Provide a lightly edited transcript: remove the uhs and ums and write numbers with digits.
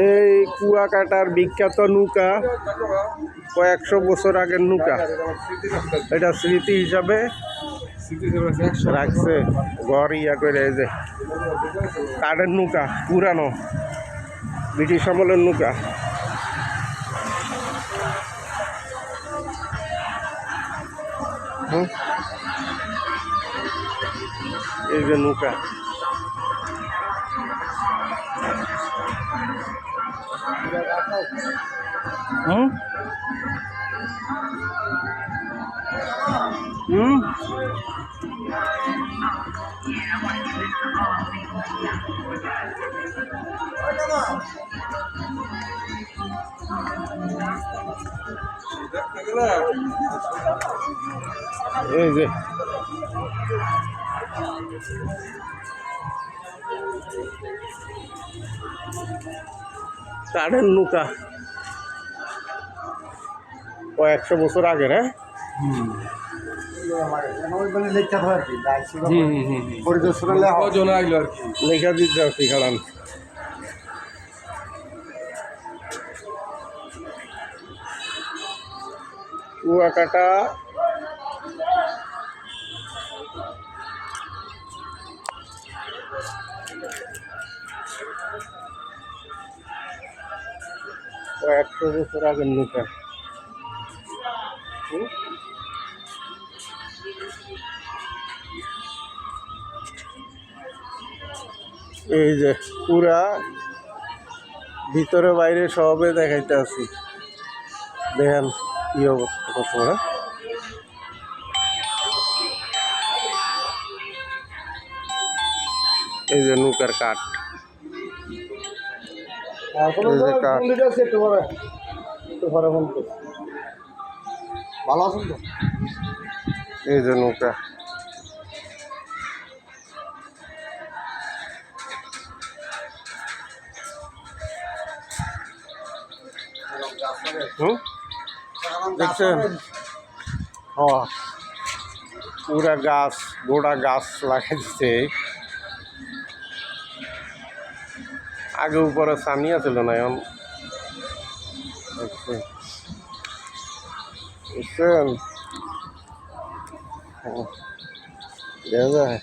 এই কুয়াকাটার বিখ্যাত নৌকা, কয়েকশো বছর আগের নৌকা। এটা স্মৃতি হিসাবে রাখছে ঘর ইয়া করে। এই যে কাঠের নৌকা, পুরানো ব্রিটিশ আমলের নৌকা। এই যে নৌকা, এই যে কাঠের নৌকা, কয়েকশো বছর আগের। হ্যাঁ, লেখা দিতে আছি খাড়ান। কুয়াকাটা কয়েকশো বছর আগের নৌকা। এই যে পুরা ভিতরে বাইরে সবে দেখাইতে আছি, দেখেন কি অবস্থা কত। এই যে নৌকার কাঠ, ভালো আছেন তো? এই যে নৌকা, দেখছেন? পুরা গাছ, গোড়া গাছ লাগাই দিচ্ছে। আগে উপরে সানিয়া ছিল না, এখন বুঝছেন? দেখা যায়।